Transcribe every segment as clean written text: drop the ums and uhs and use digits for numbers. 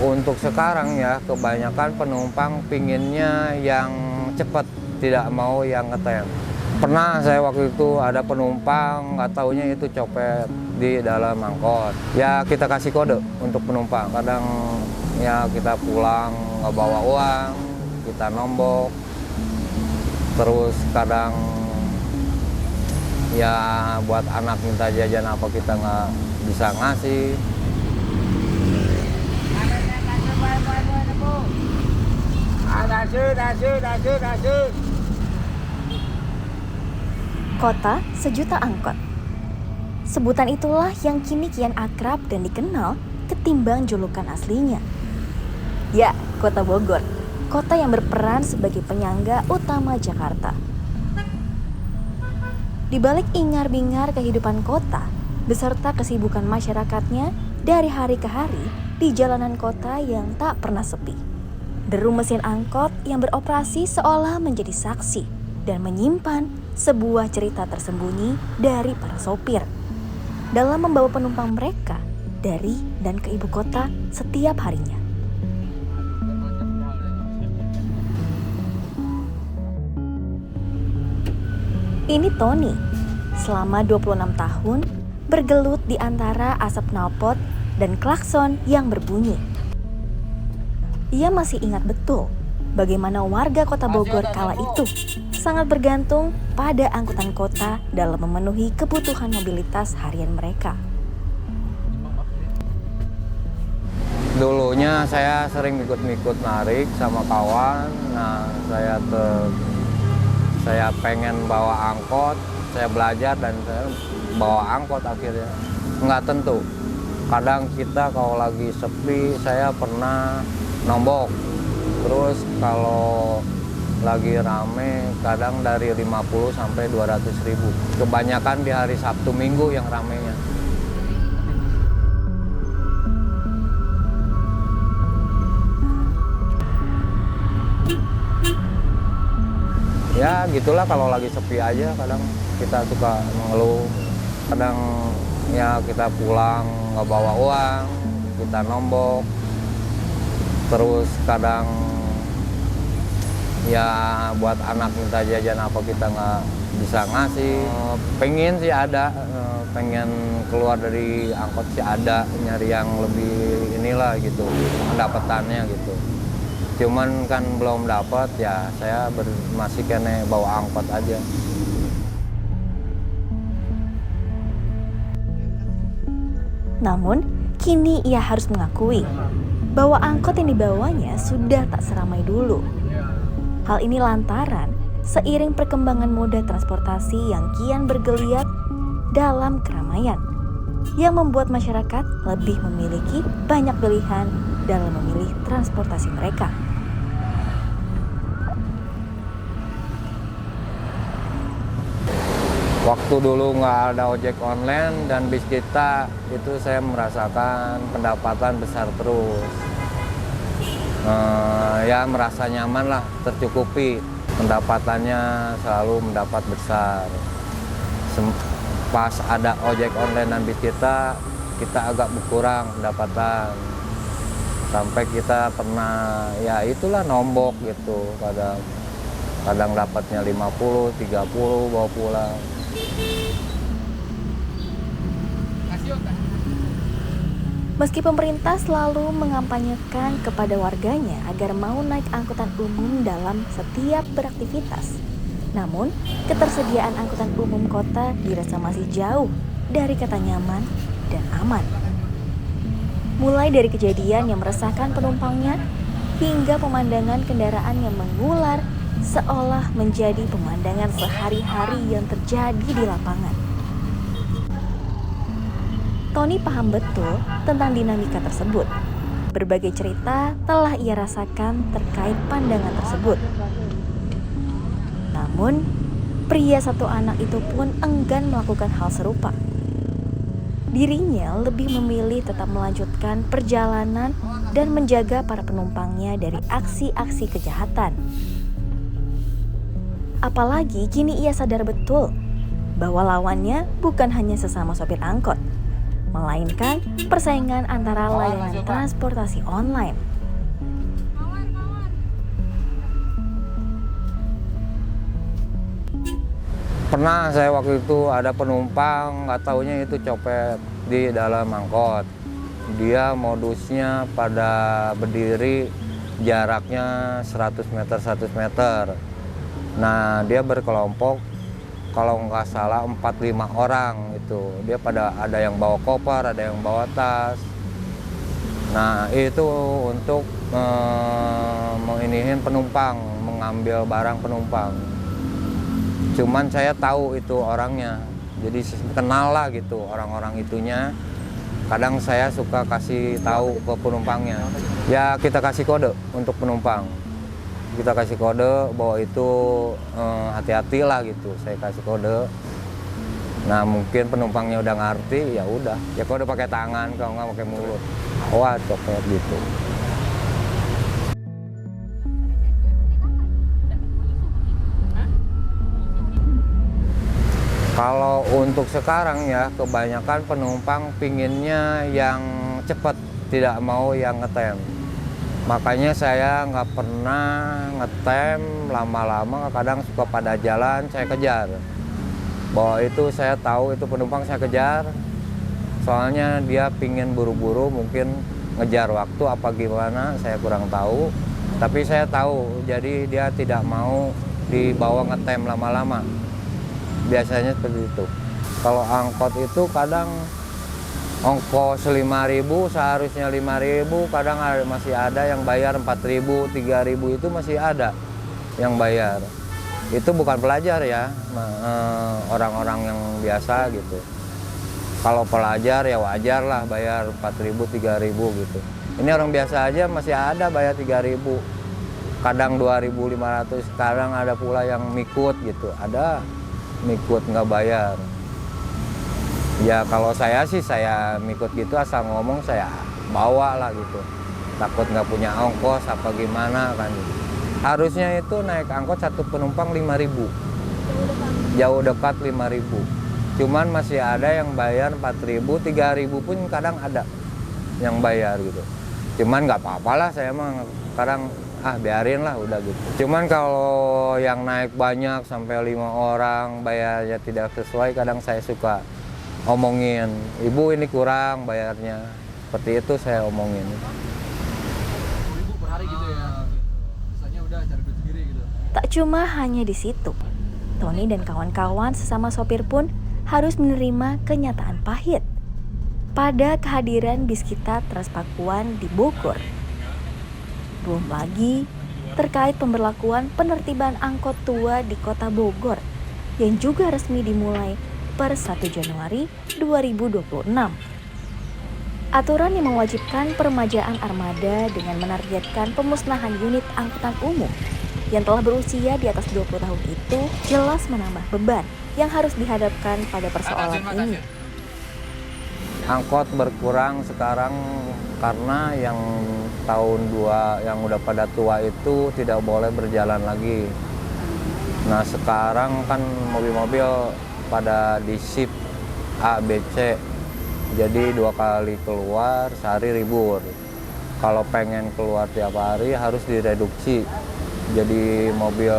untuk sekarang ya kebanyakan penumpang pinginnya yang cepat, tidak mau yang ngetem. Pernah saya waktu itu ada penumpang nggak taunya itu copet di dalam angkot. Ya kita kasih kode untuk penumpang. Kadang ya kita pulang nggak bawa uang, kita nombok. Terus kadang ya buat anak minta jajan apa kita nggak bisa ngasih. Kota Sejuta Angkot. Sebutan itulah yang kini kian akrab dan dikenal ketimbang julukan aslinya. Ya, Kota Bogor, kota yang berperan sebagai penyangga utama Jakarta. Di balik ingar-bingar kehidupan kota, beserta kesibukan masyarakatnya dari hari ke hari di jalanan kota yang tak pernah sepi. Deru mesin angkot yang beroperasi seolah menjadi saksi dan menyimpan sebuah cerita tersembunyi dari para sopir dalam membawa penumpang mereka dari dan ke ibu kota setiap harinya. Ini Tony, selama 26 tahun bergelut di antara asap knalpot dan klakson yang berbunyi. Ia masih ingat betul bagaimana warga kota Bogor kala itu sangat bergantung pada angkutan kota dalam memenuhi kebutuhan mobilitas harian mereka. Dulunya saya sering ikut-ikut narik sama kawan. Nah, saya pengen bawa angkot, saya belajar dan saya bawa angkot akhirnya. Nggak tentu. Kadang kita kalau lagi sepi, saya pernah nombok. Terus kalau lagi rame, kadang dari 50 sampai 200 ribu. Kebanyakan di hari Sabtu Minggu yang ramenya. Ya gitulah kalau lagi sepi aja, kadang kita suka mengeluh. Kadang ya kita pulang nggak bawa uang, kita nombok. Terus kadang ya buat anak minta jajan apa kita nggak bisa ngasih. Pengen sih ada, pengen keluar dari angkot sih ada, nyari yang lebih inilah gitu, pendapatannya gitu. Cuman kan belum dapat ya, saya masih kene bawa angkot aja. Namun, kini ia harus mengakui bahwa angkot yang dibawanya sudah tak seramai dulu. Hal ini lantaran seiring perkembangan moda transportasi yang kian bergeliat dalam keramaian, yang membuat masyarakat lebih memiliki banyak pilihan dalam memilih transportasi mereka. Waktu dulu nggak ada ojek online dan bis kita, itu saya merasakan pendapatan besar terus. Ya merasa nyaman lah, tercukupi. Pendapatannya selalu mendapat besar. Pas ada ojek online dan bis kita agak berkurang pendapatan. Sampai kita pernah, ya itulah nombok gitu. Kadang dapatnya 50, 30 bawa pulang. Meski pemerintah selalu mengampanyekan kepada warganya agar mau naik angkutan umum dalam setiap beraktivitas, namun ketersediaan angkutan umum kota dirasa masih jauh dari kata nyaman dan aman. Mulai dari kejadian yang meresahkan penumpangnya, hingga pemandangan kendaraan yang mengular seolah menjadi pemandangan sehari-hari yang terjadi di lapangan. Tony paham betul tentang dinamika tersebut. Berbagai cerita telah ia rasakan terkait pandangan tersebut. Namun, pria satu anak itu pun enggan melakukan hal serupa. Dirinya lebih memilih tetap melanjutkan perjalanan dan menjaga para penumpangnya dari aksi-aksi kejahatan. Apalagi kini ia sadar betul bahwa lawannya bukan hanya sesama sopir angkot, melainkan persaingan antara layanan transportasi online. Pernah saya waktu itu ada penumpang, nggak taunya itu copet di dalam angkot. Dia modusnya pada berdiri jaraknya 100 meter 100 meter. Nah, dia berkelompok, kalau nggak salah 4-5 orang itu. Dia pada ada yang bawa koper, ada yang bawa tas. Nah, itu untuk menginihin penumpang, mengambil barang penumpang. Cuman saya tahu itu orangnya, jadi kenal lah gitu orang-orang itunya. Kadang saya suka kasih tahu ke penumpangnya. Ya kita kasih kode untuk penumpang. Kita kasih kode bahwa itu hati-hati lah gitu. Saya kasih kode. Nah mungkin penumpangnya udah ngerti, ya udah. Ya kode pakai tangan, kalau nggak pakai mulut. Wah copet gitu. Kalau untuk sekarang ya kebanyakan penumpang pinginnya yang cepat, tidak mau yang ngetem. Makanya saya nggak pernah ngetem lama-lama, kadang suka pada jalan saya kejar. Bahwa itu saya tahu itu penumpang saya kejar, soalnya dia pingin buru-buru mungkin ngejar waktu apa gimana, saya kurang tahu. Tapi saya tahu, jadi dia tidak mau dibawa ngetem lama-lama. Biasanya seperti itu. Kalau angkot itu kadang ongkos 5.000 seharusnya 5.000, kadang masih ada yang bayar 4.000, 3.000 itu masih ada yang bayar. Itu bukan pelajar ya, orang-orang yang biasa gitu. Kalau pelajar ya wajar lah bayar 4.000, 3.000 gitu. Ini orang biasa aja masih ada bayar 3.000. Kadang 2.500, kadang ada pula yang mikut gitu. Ada mikut nggak bayar. Ya kalau saya sih saya mikut gitu, asal ngomong saya bawa lah gitu. Takut nggak punya ongkos apa gimana kan. Harusnya itu naik angkot satu penumpang 5.000. Jauh dekat 5.000. Cuman masih ada yang bayar 4.000, 3.000 pun kadang ada yang bayar gitu. Cuman nggak apa-apa lah, saya emang kadang biarin lah udah gitu. Cuman kalau yang naik banyak sampai 5 orang bayarnya tidak sesuai, kadang saya suka omongin, ibu ini kurang bayarnya. Seperti itu saya omongin. Ibu per hari gitu ya. Misalnya udah cari duit sendiri gitu. Tak cuma hanya di situ, Tony dan kawan-kawan sesama sopir pun harus menerima kenyataan pahit pada kehadiran bis kita Transpakuan di Bogor. Belum lagi terkait pemberlakuan penertiban angkot tua di kota Bogor yang juga resmi dimulai per 1 Januari 2026. Aturan yang mewajibkan peremajaan armada dengan menargetkan pemusnahan unit angkutan umum yang telah berusia di atas 20 tahun itu jelas menambah beban yang harus dihadapkan pada persoalan ini. Angkot berkurang sekarang karena yang tahun 2 yang udah pada tua itu tidak boleh berjalan lagi. Nah sekarang kan mobil-mobil pada di shift A, B, C. Jadi 2 kali keluar sehari libur. Kalau pengen keluar tiap hari harus direduksi. Jadi mobil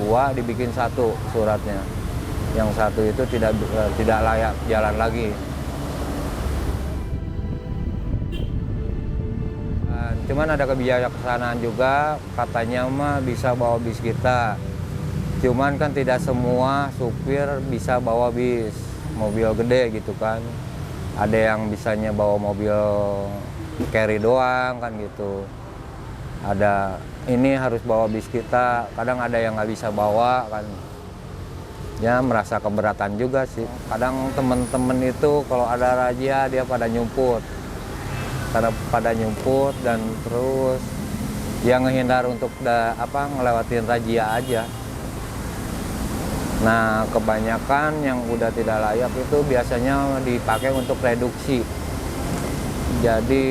2 dibikin 1 suratnya. Yang 1 itu tidak layak jalan lagi. Cuman ada kebijaksanaan juga, katanya mah bisa bawa bis kita. Cuman kan tidak semua supir bisa bawa bis, mobil gede gitu kan. Ada yang bisanya bawa mobil carry doang kan gitu. Ada ini harus bawa bis kita, kadang ada yang nggak bisa bawa kan. Ya merasa keberatan juga sih. Kadang temen-temen itu kalau ada razia dia pada nyumput. Karena pada nyumput dan terus yang ngehindar untuk ngelewatin razia aja. Nah kebanyakan yang udah tidak layak itu biasanya dipakai untuk reduksi. Jadi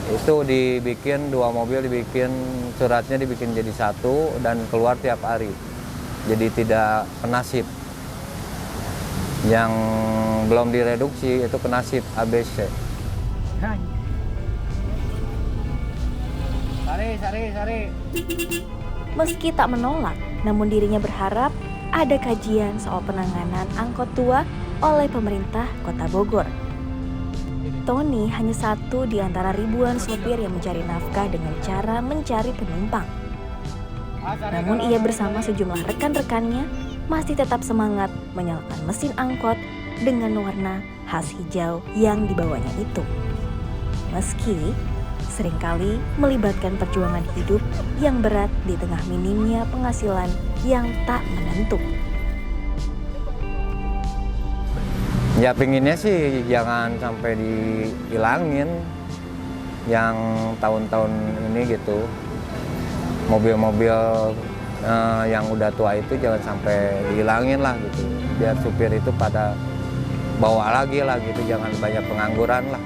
itu dibikin 2 mobil, dibikin suratnya dibikin jadi 1 dan keluar tiap hari. Jadi tidak kena sip. Yang belum direduksi itu kena SIP ABC. Sari. Meski tak menolak, namun dirinya berharap ada kajian soal penanganan angkot tua oleh pemerintah Kota Bogor. Tony hanya satu di antara ribuan sopir yang mencari nafkah dengan cara mencari penumpang. Namun ia bersama sejumlah rekan-rekannya masih tetap semangat menyalakan mesin angkot dengan warna khas hijau yang dibawanya itu. Meski seringkali melibatkan perjuangan hidup yang berat di tengah minimnya penghasilan yang tak menentu. Ya pinginnya sih jangan sampai dihilangin yang tahun-tahun ini gitu. Mobil-mobil yang udah tua itu jangan sampai dihilangin lah gitu. Biar supir itu pada bawa lagi lah gitu, jangan banyak pengangguran lah.